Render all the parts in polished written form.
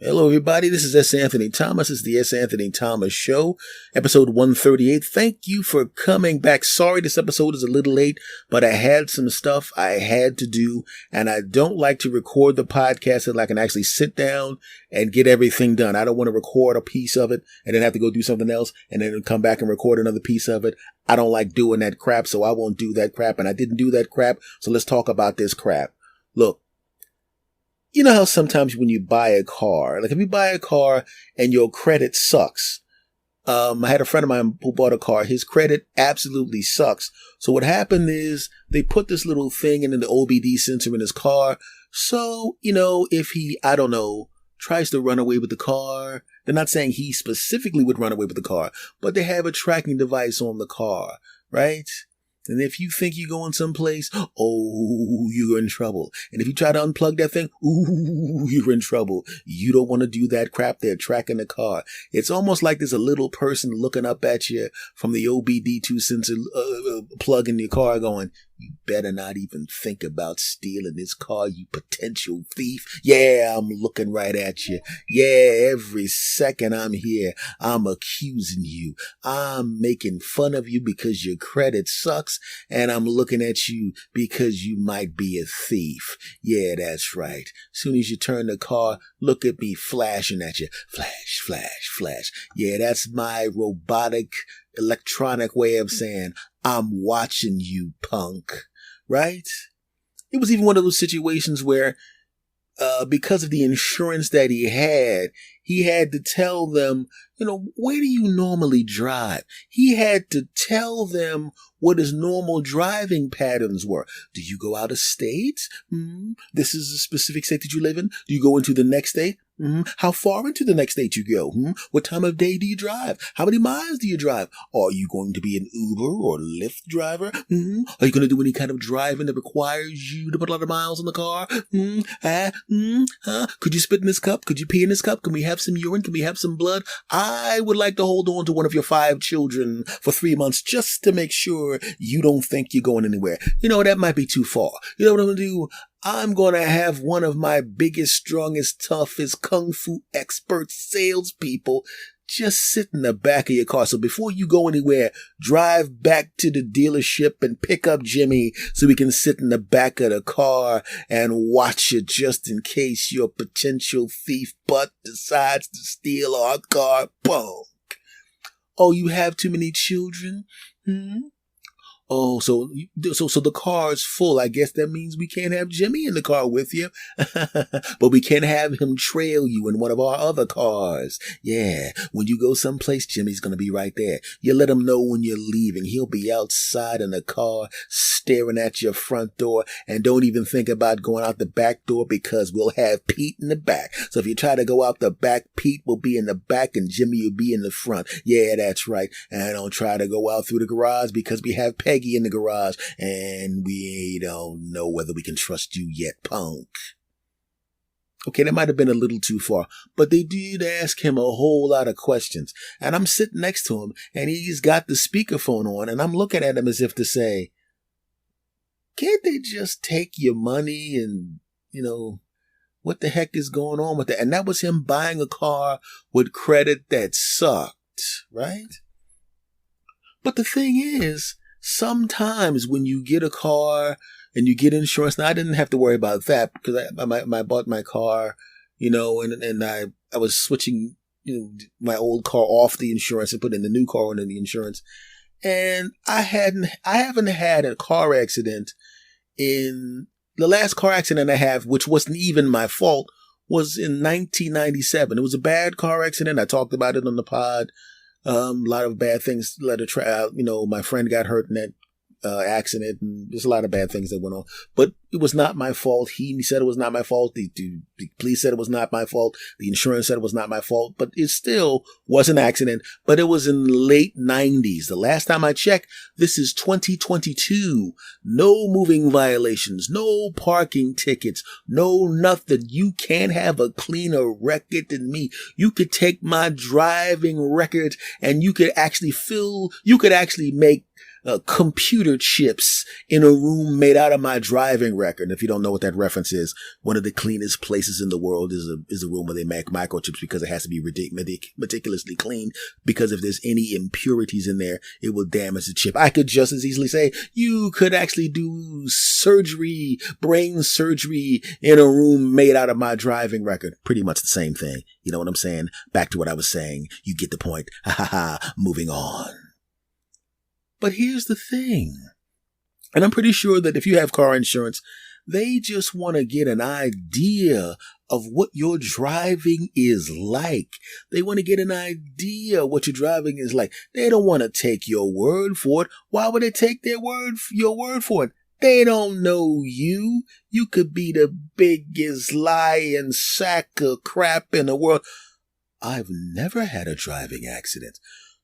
Hello, everybody. This is S. Anthony Thomas. It's the S. Anthony Thomas Show, episode 138. Thank you for coming back. Sorry this episode is a little late, but I had some stuff I had to do, and I don't like to record the podcast until I can actually sit down and get everything done. I don't want to record a piece of it and then have to go do something else and then come back and record another piece of it. I don't like doing that crap, so I won't do that crap, and I didn't do that crap, so let's talk about this crap. Look. You know how sometimes when you buy a car, like if you buy a car and your credit sucks. I had a friend of mine who bought a car. His credit absolutely sucks. So what happened is they put this little thing in the OBD sensor in his car. So, if he, tries to run away with the car, they're not saying he specifically would run away with the car, but they have a tracking device on the car, right? And if you think you're going someplace, you're in trouble. And if you try to unplug that thing, you're in trouble. You don't want to do that crap. They're tracking the car. It's almost like there's a little person looking up at you from the OBD2 sensor plug in your car going, you better not even think about stealing this car, you potential thief. Yeah, I'm looking right at you. Yeah, every second I'm here, I'm accusing you. I'm making fun of you because your credit sucks, and I'm looking at you because you might be a thief. Yeah, that's right. Soon as you turn the car, look at me flashing at you. Flash, flash, flash. Yeah, that's my robotic electronic way of saying, I'm watching you, punk. Right? It was even one of those situations where, because of the insurance that he had to tell them, where do you normally drive? He had to tell them what his normal driving patterns were. Do you go out of state? This is a specific state that you live in. Do you go into the next state? How far into the next state you go? What time of day do you drive? How many miles do you drive? Are you going to be an Uber or Lyft driver? Are you going to do any kind of driving that requires you to put a lot of miles in the car? Could you spit in this cup? Could you pee in this cup? Can we have some urine? Can we have some blood? I would like to hold on to one of your 5 children for 3 months just to make sure you don't think you're going anywhere. That might be too far. You know what I'm going to do? I'm going to have one of my biggest, strongest, toughest kung fu expert salespeople just sit in the back of your car. So before you go anywhere, drive back to the dealership and pick up Jimmy so we can sit in the back of the car and watch it just in case your potential thief butt decides to steal our car. Boom. Oh, you have too many children? Oh, so the car is full. I guess that means we can't have Jimmy in the car with you, but we can have him trail you in one of our other cars. Yeah, when you go someplace, Jimmy's going to be right there. You let him know when you're leaving. He'll be outside in the car staring at your front door, and don't even think about going out the back door because we'll have Pete in the back. So if you try to go out the back, Pete will be in the back and Jimmy will be in the front. Yeah, that's right. And don't try to go out through the garage because we have Peggy in the garage and we don't know whether we can trust you yet, punk. Okay, that might have been a little too far, but they did ask him a whole lot of questions. And I'm sitting next to him and he's got the speakerphone on and I'm looking at him as if to say, can't they just take your money and, what the heck is going on with that? And that was him buying a car with credit that sucked, right? But the thing is, sometimes when you get a car and you get insurance, now I didn't have to worry about that because I bought my car, and I was switching, my old car off the insurance and putting the new car under the insurance. And I haven't had a car accident. In the last car accident I have, which wasn't even my fault, was in 1997. It was a bad car accident. I talked about it on the pod. A lot of bad things led to my friend got hurt in that accident, and there's a lot of bad things that went on. But it was not my fault. He said it was not my fault. The police said it was not my fault. The insurance said it was not my fault. But it still was an accident. But it was in the late 90s. The last time I checked, this is 2022. No moving violations. No parking tickets. No nothing. You can't have a cleaner record than me. You could take my driving record and you could actually make computer chips in a room made out of my driving record. And if you don't know what that reference is, one of the cleanest places in the world is a room where they make microchips, because it has to be meticulously clean, because if there's any impurities in there, it will damage the chip. I could just as easily say you could actually do surgery, brain surgery, in a room made out of my driving record. Pretty much the same thing. You know what I'm saying? Back to what I was saying. You get the point. Ha ha ha. Moving on. But here's the thing, and I'm pretty sure that if you have car insurance, they just want to get an idea of what your driving is like. They want to get an idea what your driving is like. They don't want to take your word for it. Why would they take your word for it? They don't know you. You could be the biggest lying sack of crap in the world. I've never had a driving accident.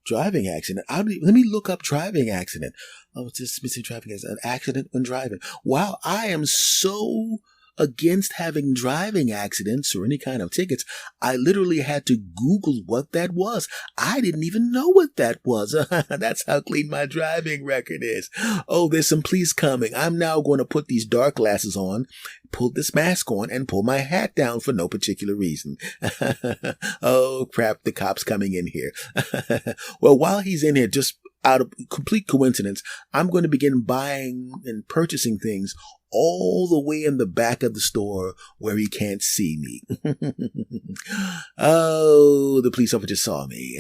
Let me look up driving accident. Oh, it's just missing driving accident. An accident when driving. Wow, I am so against having driving accidents or any kind of tickets. I literally had to Google what that was. I didn't even know what that was. That's how clean my driving record is. Oh, there's some police coming. I'm now going to put these dark glasses on, pull this mask on, and pull my hat down for no particular reason. Oh, crap, the cop's coming in here. Well, while he's in here, just out of complete coincidence, I'm going to begin buying and purchasing things all the way in the back of the store where he can't see me. Oh, the police officer saw me.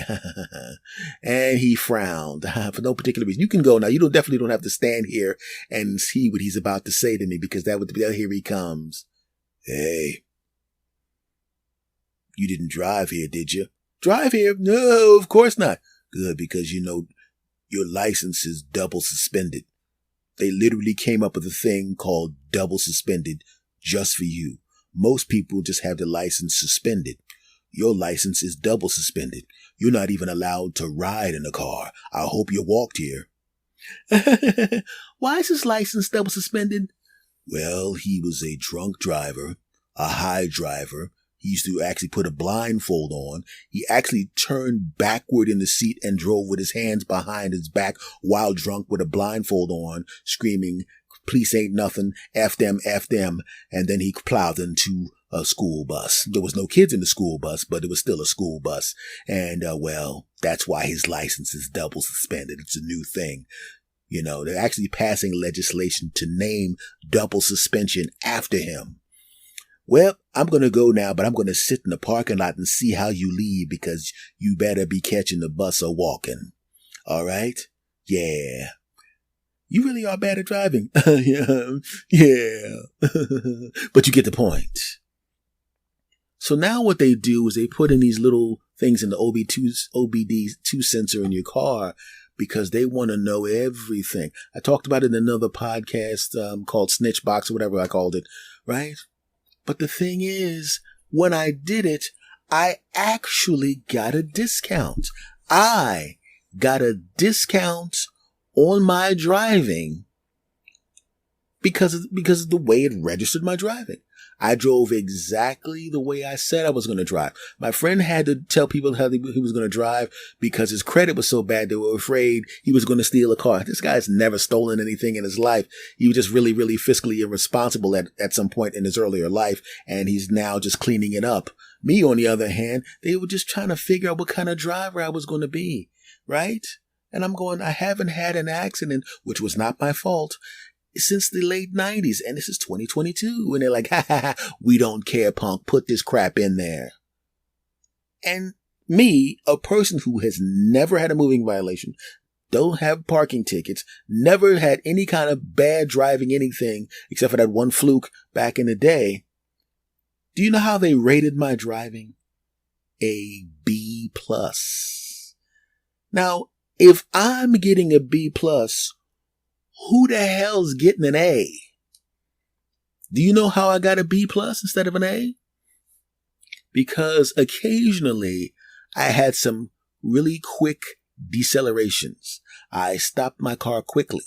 And he frowned for no particular reason. You can go now. You definitely don't have to stand here and see what he's about to say to me, because here he comes. Hey, you didn't drive here, did you? Drive here? No, of course not. Good, because you know your license is double suspended. They literally came up with a thing called double suspended just for you. Most people just have the license suspended. Your license is double suspended. You're not even allowed to ride in a car. I hope you walked here. Why is his license double suspended? Well, he was a drunk driver, a high driver. He used to actually put a blindfold on. He actually turned backward in the seat and drove with his hands behind his back while drunk with a blindfold on, screaming, "Police ain't nothing, F them, F them." And then he plowed into a school bus. There was no kids in the school bus, but it was still a school bus. And, well, that's why his license is double suspended. It's a new thing. You know, they're actually passing legislation to name double suspension after him. Well, I'm going to go now, but I'm going to sit in the parking lot and see how you leave, because you better be catching the bus or walking. All right? Yeah. You really are bad at driving. Yeah. But you get the point. So now what they do is they put in these little things in the OBD2 sensor in your car, because they want to know everything. I talked about it in another podcast called Snitch Box or whatever I called it, right? But the thing is, when I did it, I actually got a discount. I got a discount on my driving because of the way it registered my driving. I drove exactly the way I said I was going to drive. My friend had to tell people how he was going to drive because his credit was so bad they were afraid he was going to steal a car. This guy's never stolen anything in his life. He was just really, really fiscally irresponsible at some point in his earlier life, and he's now just cleaning it up. Me, on the other hand, they were just trying to figure out what kind of driver I was going to be, right? And I'm going, I haven't had an accident, which was not my fault, since the late 90s, and this is 2022, and they're like, ha ha ha, we don't care, punk, put this crap in there. And me, a person who has never had a moving violation, don't have parking tickets, never had any kind of bad driving anything, except for that one fluke back in the day. Do you know how they rated my driving? A B+. Now, if I'm getting a B+, who the hell's getting an A? Do you know how I got a B+ instead of an A? Because occasionally I had some really quick decelerations. I stopped my car quickly.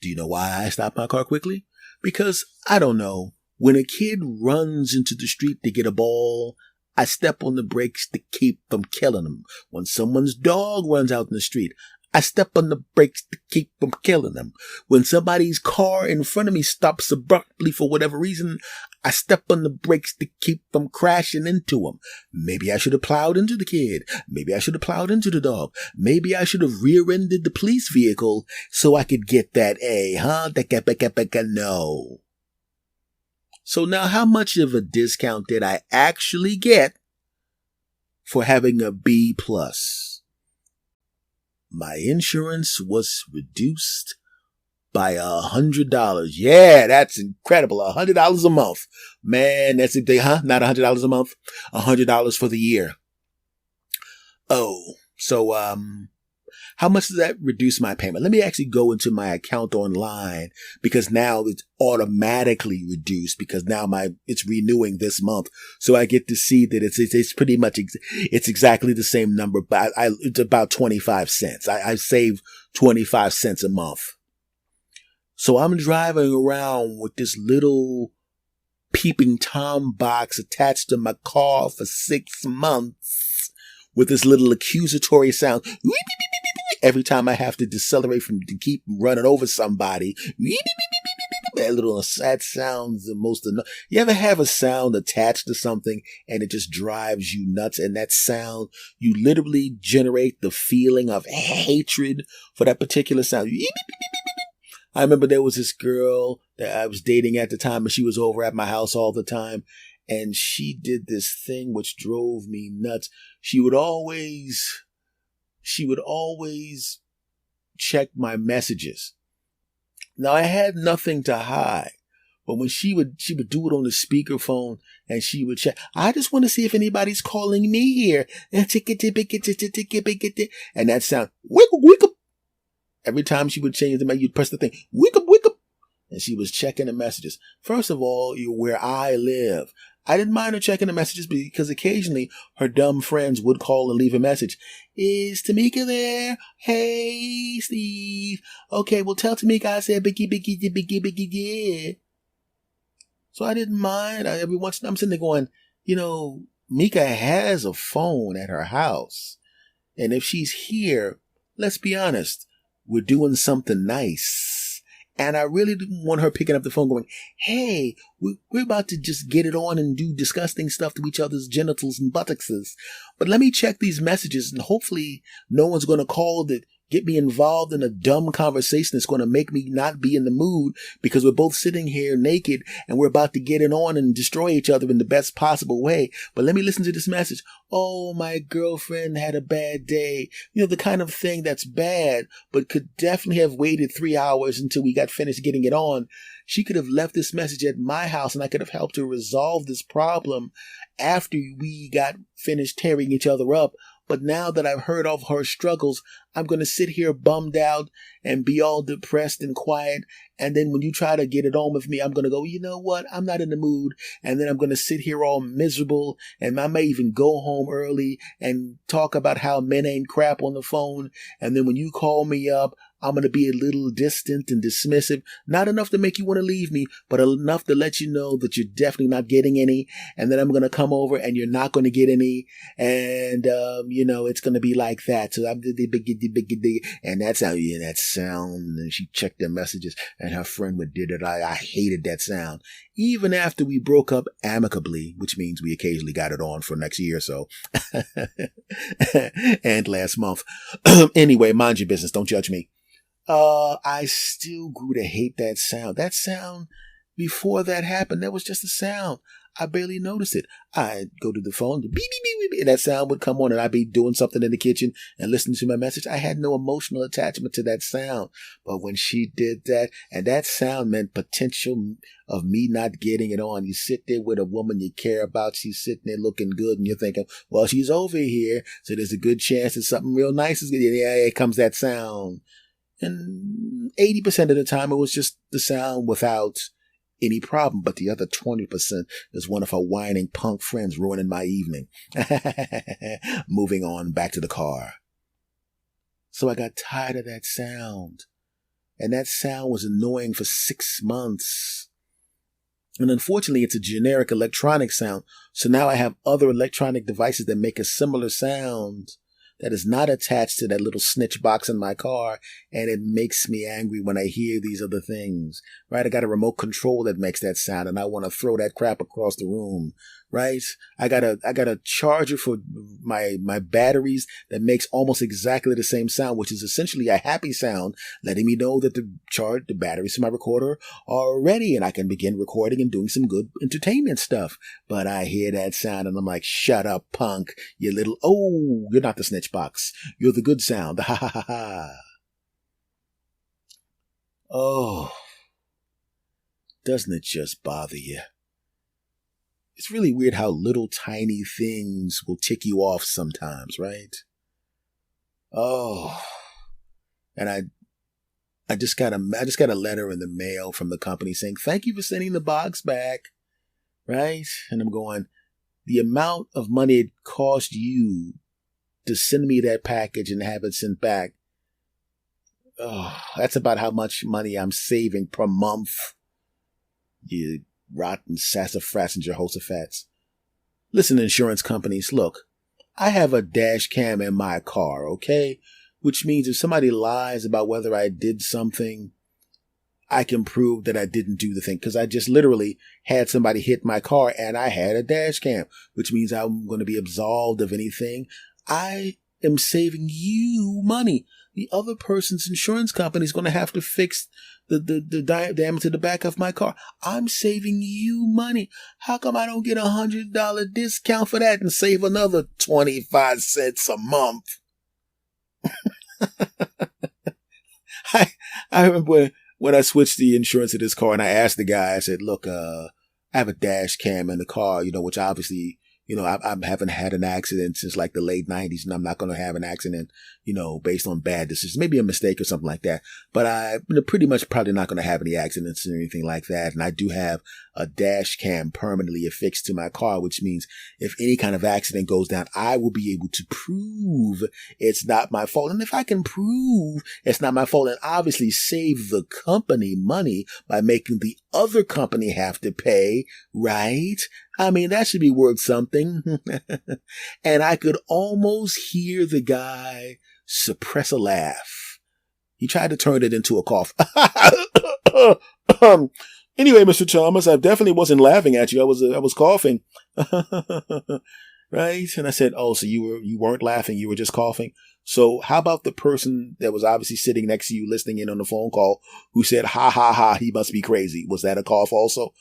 Do you know why I stopped my car quickly? Because, I don't know, when a kid runs into the street to get a ball, I step on the brakes to keep from killing them. When someone's dog runs out in the street, I step on the brakes to keep from killing them. When somebody's car in front of me stops abruptly for whatever reason, I step on the brakes to keep from crashing into them. Maybe I should have plowed into the kid. Maybe I should have plowed into the dog. Maybe I should have rear-ended the police vehicle so I could get that A, huh? No. So now how much of a discount did I actually get for having a B+? My insurance was reduced by $100. Yeah, that's incredible. $100 a month. Man, that's a big, huh? Not $100 a month. $100 for the year. Oh, so, how much does that reduce my payment? Let me actually go into my account online because now it's automatically reduced because now it's renewing this month. So I get to see that it's pretty much, it's exactly the same number, but it's about 25 cents. I save 25 cents a month. So I'm driving around with this little peeping Tom box attached to my car for 6 months with this little accusatory sound. Every time I have to decelerate to keep running over somebody, that sounds the most annoying. You ever have a sound attached to something and it just drives you nuts? And that sound, you literally generate the feeling of hatred for that particular sound. I remember there was this girl that I was dating at the time and she was over at my house all the time. And she did this thing which drove me nuts. She would always check my messages. Now I had nothing to hide, but when she would do it on the speakerphone and she would check, I just want to see if anybody's calling me here. And that sound, wickup, wickup. Every time she would change the message, you'd press the thing, wickup, wickup. And she was checking the messages. First of all, where I live, I didn't mind her checking the messages because occasionally her dumb friends would call and leave a message. Is Tamika there? Hey, Steve. Okay, well, tell Tamika I said biggie. So I didn't mind. Every once in a while I'm sitting there going, Mika has a phone at her house. And if she's here, let's be honest, we're doing something nice. And I really didn't want her picking up the phone going, hey, we're about to just get it on and do disgusting stuff to each other's genitals and buttocks. But let me check these messages and hopefully no one's going to call that get me involved in a dumb conversation that's going to make me not be in the mood because we're both sitting here naked and we're about to get it on and destroy each other in the best possible way. But let me listen to this message. Oh, my girlfriend had a bad day. The kind of thing that's bad, but could definitely have waited 3 hours until we got finished getting it on. She could have left this message at my house and I could have helped her resolve this problem after we got finished tearing each other up. But now that I've heard of her struggles, I'm going to sit here bummed out and be all depressed and quiet. And then when you try to get it on with me, I'm going to go, you know what? I'm not in the mood. And then I'm going to sit here all miserable. And I may even go home early and talk about how men ain't crap on the phone. And then when you call me up, I'm going to be a little distant and dismissive. Not enough to make you want to leave me, but enough to let you know that you're definitely not getting any. And then I'm going to come over and you're not going to get any. And, it's going to be like that. So I'm and that's how that sound. And she checked their messages and her friend did it. I hated that sound. Even after we broke up amicably, which means we occasionally got it on for next year or so. And last month. Anyway, mind your business. Don't judge me. I still grew to hate that sound. That sound, before that happened, that was just a sound. I barely noticed it. I'd go to the phone, beep, beep, beep, beep, and that sound would come on and I'd be doing something in the kitchen and listening to my message. I had no emotional attachment to that sound. But when she did that, and that sound meant potential of me not getting it on. You sit there with a woman you care about. She's sitting there looking good and you're thinking, well, she's over here. So there's a good chance that something real nice is going to, yeah, here comes that sound. And 80% of the time, it was just the sound without any problem. But the other 20% is one of her whining punk friends ruining my evening. Moving on back to the car. So I got tired of that sound. And that sound was annoying for 6 months. And unfortunately, it's a generic electronic sound. So now I have other electronic devices that make a similar sound that is not attached to that little snitch box in my car, and it makes me angry when I hear these other things, right? I got a remote control that makes that sound, and I want to throw that crap across the room, right? I got a charger for my batteries that makes almost exactly the same sound, which is essentially a happy sound, letting me know that the batteries to my recorder are ready, and I can begin recording and doing some good entertainment stuff. But I hear that sound, and I'm like, shut up, punk, you little, oh, you're not the snitch box. You're the good sound. Ha ha ha ha. Oh, doesn't it just bother you? It's really weird how little tiny things will tick you off sometimes, right? Oh, and I just got a letter in the mail from the company saying, thank you for sending the box back, right? And I'm going, the amount of money it cost you to send me that package and have it sent back, oh, that's about how much money I'm saving per month. You rotten sassafras and Jehoshaphat's. Listen, insurance companies, look, I have a dash cam in my car, okay? Which means if somebody lies about whether I did something, I can prove that I didn't do the thing. Because I just literally had somebody hit my car and I had a dash cam, which means I'm going to be absolved of anything. I am saving you money. The other person's insurance company is going to have to fix the damage to the back of my car. I'm saving you money. How come I don't get $100 discount for that and save another 25 cents a month? I remember when I switched the insurance to this car and I asked the guy, I said, look, I have a dash cam in the car, which obviously, I haven't had an accident since like the late 90s, and I'm not going to have an accident, based on bad decisions, maybe a mistake or something like that. But I'm pretty much probably not going to have any accidents or anything like that. And I do have a dash cam permanently affixed to my car, which means if any kind of accident goes down, I will be able to prove it's not my fault. And if I can prove it's not my fault, and obviously save the company money by making the other company have to pay, right? I mean, that should be worth something. And I could almost hear the guy suppress a laugh. He tried to turn it into a cough. Anyway, Mr. Chalmers, I definitely wasn't laughing at you. I was coughing. Right? And I said, oh, so you weren't laughing. You were just coughing. So how about the person that was obviously sitting next to you listening in on the phone call who said, ha, ha, ha, he must be crazy. Was that a cough also?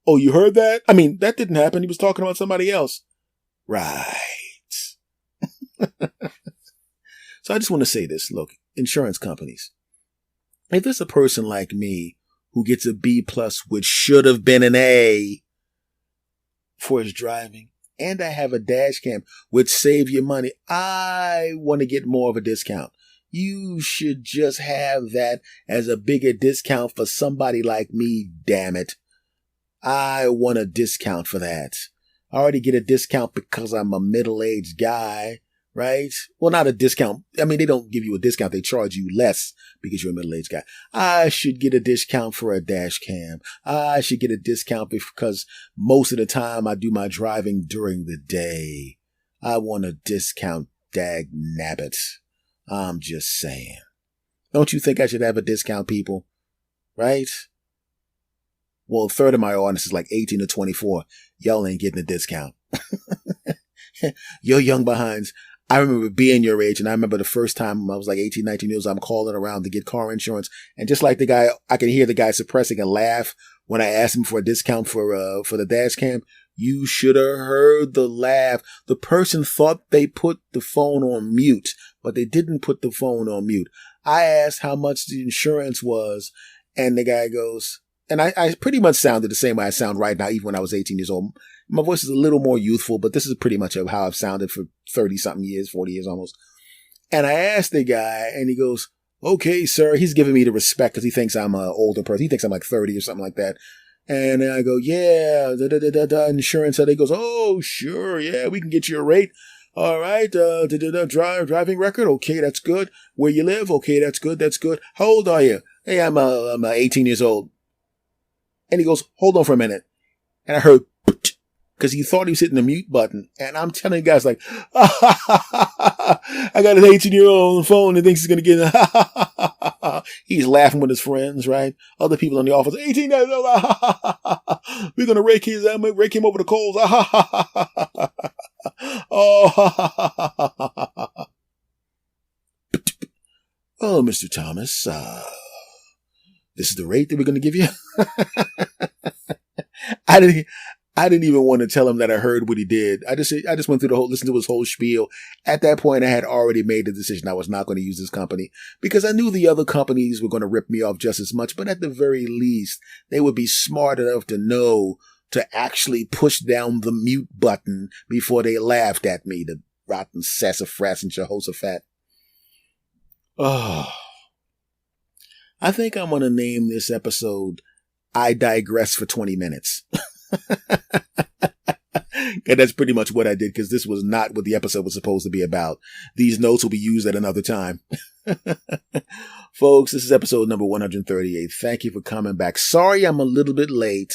Oh, you heard that? I mean, that didn't happen. He was talking about somebody else. Right. So I just want to say this. Look, insurance companies, if there's a person like me who gets a B plus, which should have been an A for his driving, and I have a dash cam, which save you money, I want to get more of a discount. You should just have that as a bigger discount for somebody like me, damn it. I want a discount for that. I already get a discount because I'm a middle-aged guy, right? Well, not a discount. I mean, they don't give you a discount. They charge you less because you're a middle-aged guy. I should get a discount for a dash cam. I should get a discount because most of the time I do my driving during the day. I want a discount, dag nabbit. I'm just saying. Don't you think I should have a discount, people? Right? Well, a third of my audience is like 18 to 24. Y'all ain't getting a discount. You're young behinds. I remember being your age, and I remember the first time I was like 18, 19 years old, I'm calling around to get car insurance. And just like the guy, I could hear the guy suppressing a laugh when I asked him for a discount for the dash cam. You should have heard the laugh. The person thought they put the phone on mute, but they didn't put the phone on mute. I asked how much the insurance was, and the guy goes, and I pretty much sounded the same way I sound right now, even when I was 18 years old. My voice is a little more youthful, but this is pretty much how I've sounded for 30-something years, 40 years almost. And I asked the guy, and he goes, okay, sir. He's giving me the respect because he thinks I'm an older person. He thinks I'm like 30 or something like that. And I go, yeah, insurance. And he goes, oh, sure, yeah, we can get you a rate. All right, driving record. Okay, that's good. Where you live? Okay, that's good. That's good. How old are you? Hey, I'm 18 years old. And he goes, hold on for a minute. And I heard, because he thought he was hitting the mute button. And I'm telling you guys, like, I got an 18-year-old on the phone and thinks he's going to get he's laughing with his friends, right? Other people in the office, 18 years old, we're going to rake him over the coals. Oh, Mr. Thomas, this is the rate that we're going to give you. I didn't even want to tell him that I heard what he did. I just went through listened to his whole spiel. At that point, I had already made the decision I was not going to use this company because I knew the other companies were going to rip me off just as much. But at the very least, they would be smart enough to know to actually push down the mute button before they laughed at me, the rotten sassafras and Jehoshaphat. Oh, I think I'm going to name this episode, I Digress for 20 Minutes. And that's pretty much what I did because this was not what the episode was supposed to be about. These notes will be used at another time. Folks, this is episode number 138. Thank you for coming back. Sorry I'm a little bit late.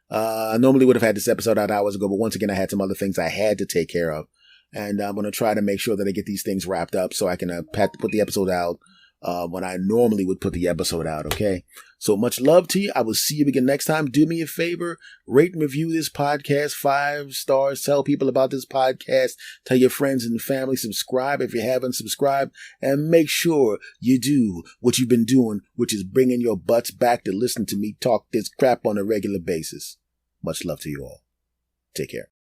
I normally would have had this episode out hours ago, but once again, I had some other things I had to take care of. And I'm going to try to make sure that I get these things wrapped up so I can put the episode out when I normally would put the episode out, okay? So much love to you. I will see you again next time. Do me a favor, rate and review this podcast, 5 stars. Tell people about this podcast. Tell your friends and family. Subscribe if you haven't subscribed. And make sure you do what you've been doing, which is bringing your butts back to listen to me talk this crap on a regular basis. Much love to you all. Take care.